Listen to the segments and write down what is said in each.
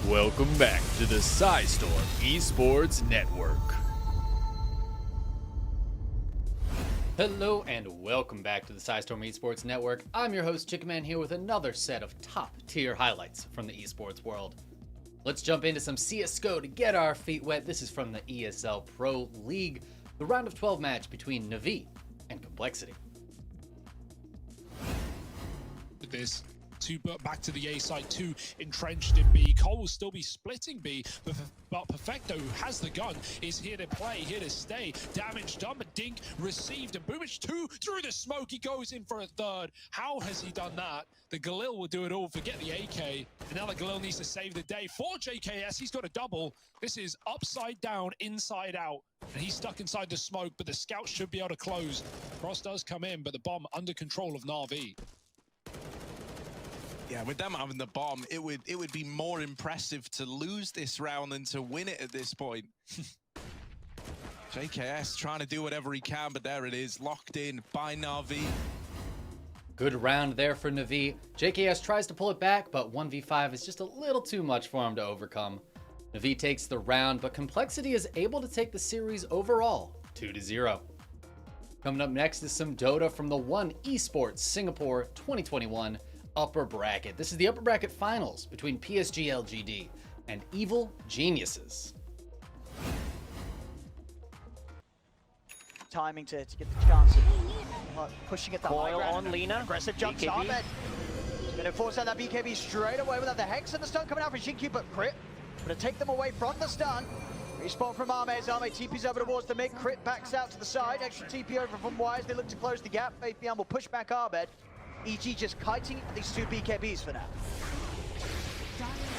Welcome back to the Psistorm Esports Network. Hello and welcome back to the Psistorm Esports Network. I'm your host Chickenman here with another set of top tier highlights from the esports world. Let's jump into some CSGO to get our feet wet. This is from the ESL Pro League, the round of 12 match between NaVi and Complexity. This back to the A side, 2 entrenched in B. Cole will still be splitting B, but Perfecto, who has the gun, is here to play, here to stay. Damage done, but Dink received, and Boomich 2 through the smoke. He goes in for a third. How has he done that? The Galil will do it all, forget the AK, and now the Galil needs to save the day. For JKS, he's got a double. This is upside down, inside out, and he's stuck inside the smoke, but the scout should be able to close. Cross does come in, but the bomb under control of NaVi. Yeah, with them having the bomb, it would be more impressive to lose this round than to win it at this point. JKS trying to do whatever he can, but there it is, locked in by NaVi. Good round there for NaVi. JKS tries to pull it back, but 1v5 is just a little too much for him to overcome. NaVi takes the round, but Complexity is able to take the series overall 2-0. Coming up next is some DotA from the Esports Singapore 2021 upper bracket. This is the upper bracket finals between PSG.LGD and Evil Geniuses. Timing to get the chance of pushing at the high Coil ground. on Lina. Aggressive jumps BKB. on it. Going to force out that BKB straight away without the Hex and the stun coming out for Jinky, but Crit going to take them away from the stun. Respawn from Armez. Armez TP's over towards the mid. Crit backs out to the side. Extra TP over from Wise. They look to close the gap. Fabian will push back Arbed. EG just kiting these two BKBs for now.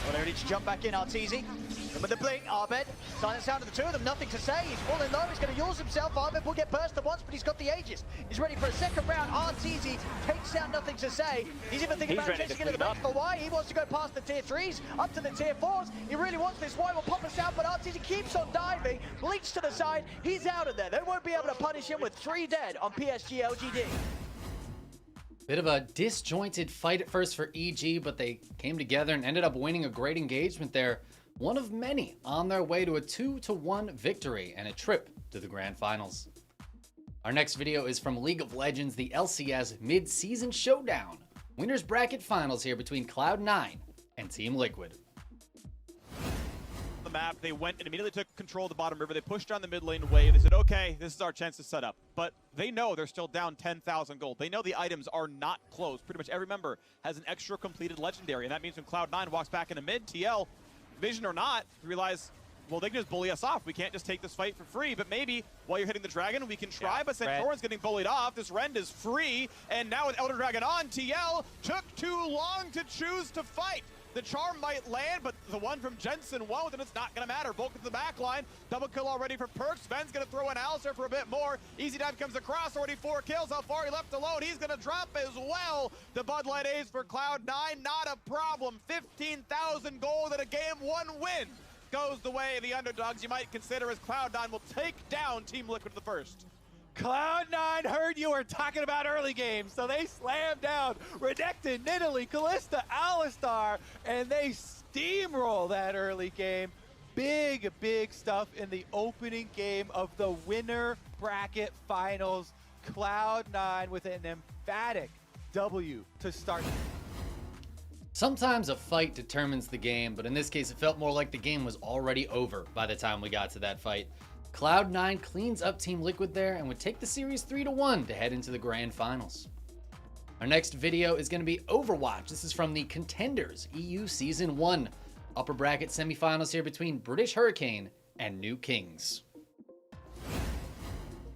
Well, they need to jump back in, Arteezy. And with the blink, Arbed, silence down to the two of them, nothing to say. He's falling low, he's going to use himself. Arbed will get burst at once, but he's got the Aegis. He's ready for a second round. Arteezy takes down, nothing to say. He's even thinking about chasing into the back for Y. He wants to go past the tier 3s, up to the tier 4s. He really wants this. Y will pop us out, but Arteezy keeps on diving. Bleach to the side, he's out of there. They won't be able to punish him with 3 dead on PSG.LGD. Bit of a disjointed fight at first for EG, but they came together and ended up winning a great engagement there. One of many on their way to a 2-1 victory and a trip to the grand finals. Our next video is from League of Legends, the LCS Mid Season Showdown. Winners bracket finals here between Cloud9 and Team Liquid. The map, they went and immediately took control of the bottom river. They pushed down the mid lane wave. They said, okay, this is our chance to set up. But they know they're still down 10,000 gold. They know the items are not closed. Pretty much every member has an extra completed legendary. And that means when Cloud9 walks back into mid, TL, vision or not, realize, well, they can just bully us off. We can't just take this fight for free, but maybe while you're hitting the dragon, we can try, but Santorin's getting bullied off. This Rend is free, and now with Elder Dragon on, TL took too long to choose to fight. The charm might land, but the one from Jensen won't, and it's not going to matter. Volk to the back line. Double kill already for Perks. Sven's going to throw in Alistair for a bit more. Easy Dive comes across, already 4 kills. How far he left alone? He's going to drop as well. The Bud Light Ace for Cloud9, not a problem. 15,000 gold and a game 1 win goes the way of the underdogs you might consider, as Cloud9 will take down Team Liquid the first. Cloud9 heard you were talking about early games, so they slammed down Redected, Nidalee, Kalista, Alistar, and they steamroll that early game. Big stuff in the opening game of the winner bracket finals. Cloud9 with an emphatic W to start. Sometimes a fight determines the game, but in this case it felt more like the game was already over by the time we got to that fight. Cloud9 cleans up Team Liquid there and would take the series 3-1 to head into the grand finals. Our next video is going to be Overwatch. This is from the Contenders EU Season 1 upper bracket semifinals here between British Hurricane and New Kings.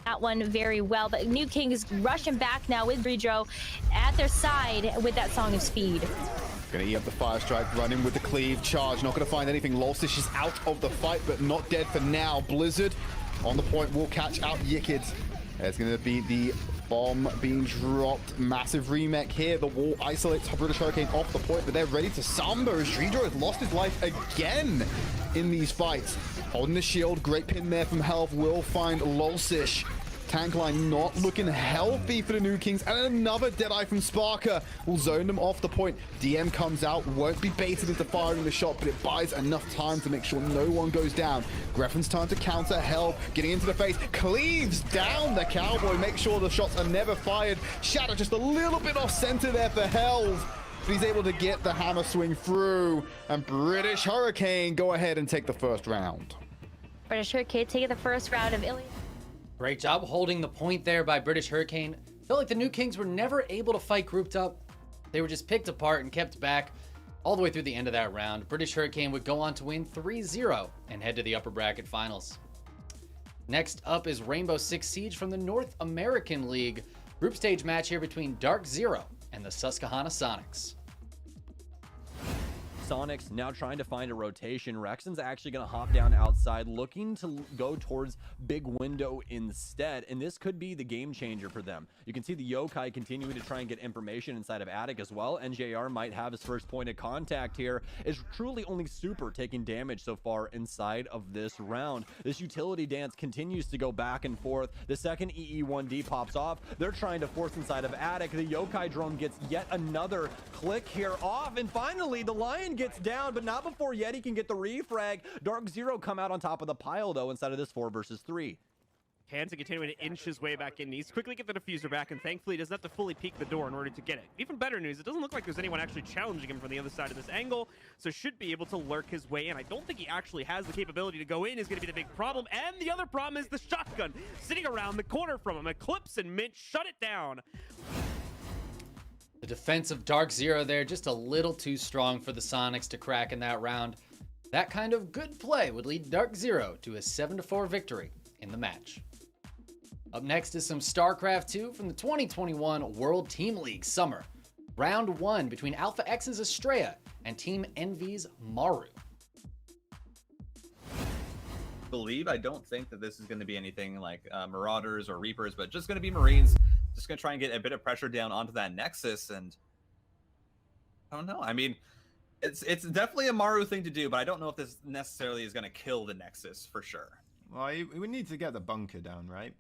That one very well, but New Kings rushing back now with Redro at their side with that Song of Speed. Gonna eat up the fire strike, running with the cleave charge, not gonna find anything. Lolsish is out of the fight, but not dead for now. Blizzard on the point will catch out Yikid. There's gonna be the bomb being dropped. Massive remake here. The wall isolates British Hurricane off the point, but they're ready to Samba as Redro has lost his life again in these fights. Holding the shield, great pin there from Health will find Lolsish. tank line not looking healthy for the New Kings. And another Deadeye from Sparker will zone them off the point. DM comes out, won't be baited into firing the shot, but it buys enough time to make sure no one goes down. Greffin's time to counter, Help getting into the face, cleaves down the Cowboy, make sure the shots are never fired. Shadow just a little bit off center there for Helve. But he's able to get the hammer swing through, and British Hurricane go ahead and take the first round. British Hurricane taking the first round of Ilya. Great job holding the point there by British Hurricane. Felt like the New Kings were never able to fight grouped up. They were just picked apart and kept back all the way through the end of that round. British Hurricane would go on to win 3-0 and head to the upper bracket finals. Next up is Rainbow Six Siege from the North American League. Group stage match here between Dark Zero and the Susquehanna Sonics. Sonics now trying to find a rotation. Rexon's actually going to hop down outside, looking to go towards Big Window instead, and this could be the game changer for them. You can see the Yokai continuing to try and get information inside of Attic as well. NJR might have his first point of contact here. Is truly only Super taking damage so far inside of this round. This utility dance continues to go back and forth. The second EE1D pops off. They're trying to force inside of Attic. The Yokai drone gets yet another click here off, and finally the Lion gets down, but not before Yeti can get the refrag. Dark Zero come out on top of the pile though inside of this 4 versus 3. Hanson continuing to inch his way back in. He's quickly get the diffuser back, and thankfully he doesn't have to fully peek the door in order to get it. Even better news, it doesn't look like there's anyone actually challenging him from the other side of this angle, so should be able to lurk his way in. I don't think he actually has the capability to go in is going to be the big problem, and the other problem is the shotgun sitting around the corner from him. Eclipse and Mint shut it down. The defense of Dark Zero there just a little too strong for the Sonics to crack in that round. That kind of good play would lead Dark Zero to a 7-4 victory in the match. Up next is some StarCraft 2 from the 2021 World Team League Summer. Round 1 between Alpha X's Estrella and Team Envy's Maru. I don't think that this is going to be anything like Marauders or Reapers, but just going to be Marines. Just going to try and get a bit of pressure down onto that Nexus, and I don't know. I mean, it's definitely a Maru thing to do, but I don't know if this necessarily is going to kill the Nexus for sure. Well, we need to get the bunker down, right?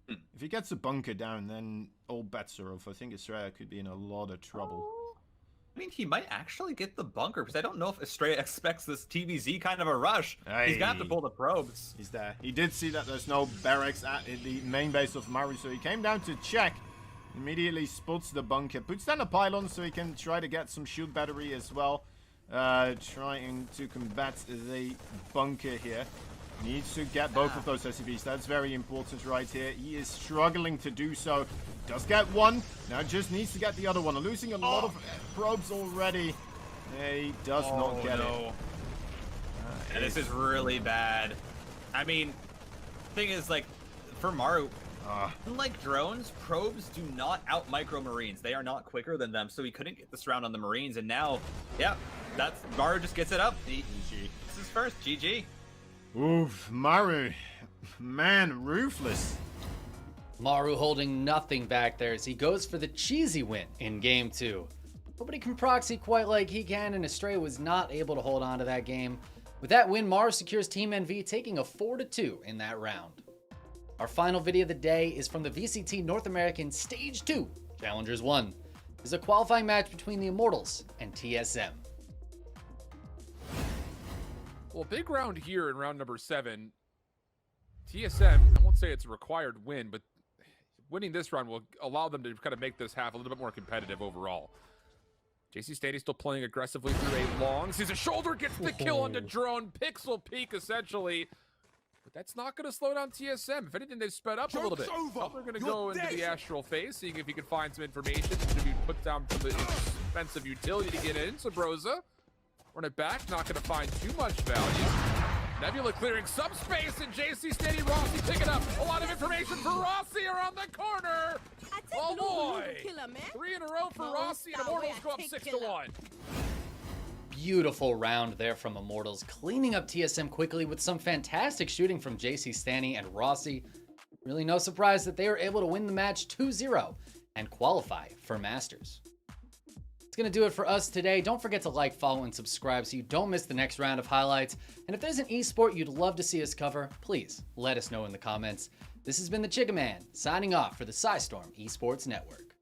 If he gets the bunker down, then all bets are off. I think Estrella could be in a lot of trouble. I mean, he might actually get the bunker, because I don't know if Estrella expects this TVZ kind of a rush. Hey. He's got to pull the probes. He's there. He did see that there's no barracks at the main base of Maru, so he came down to check. Immediately spots the bunker. Puts down a pylon so he can try to get some shield battery as well. Trying to combat the bunker here. Needs to get both of those SCVs. That's very important right here. He is struggling to do so. Does get one. Now just needs to get the other one. Losing a lot of probes already. He does not get it. And this is really bad. I mean, thing is, like, for Maru, unlike drones, probes do not out micro Marines. They are not quicker than them, so he couldn't get this round on the Marines. And now, yeah, that's Maru just gets it up. GG. This is first. GG. Oof, Maru. Man, ruthless. Maru holding nothing back there as he goes for the cheesy win in game 2. Nobody can proxy quite like he can, and Estrella was not able to hold on to that game. With that win, Maru secures Team NV, taking a 4-2 in that round. Our final video of the day is from the VCT North American Stage 2 Challengers 1. This is a qualifying match between the Immortals and TSM. Well, big round here in round number 7. TSM, I won't say it's a required win, but winning this round will allow them to kind of make this half a little bit more competitive overall. JC Stady still playing aggressively through a long. Sees a shoulder, gets the kill onto drone. Pixel peek, essentially. But that's not going to slow down TSM. If anything, they've sped up a little bit. Well, they're going to go into the astral phase, seeing if he can find some information to be put down from the expensive utility to get in. Sabrosa, run it back, not going to find too much value. Nebula clearing some space, and JC Stady Rossi picking up a lot of information for Rossi around the corner. Oh boy! 3 in a row for Rossi, and Immortals go up 6-1. Beautiful round there from Immortals, cleaning up TSM quickly with some fantastic shooting from JC Stany and Rossi. Really no surprise that they were able to win the match 2-0 and qualify for Masters. It's going to do it for us today. Don't forget to like, follow, and subscribe so you don't miss the next round of highlights. And if there's an esport you'd love to see us cover, please let us know in the comments. This has been the Chickenman, signing off for the Psistorm Esports Network.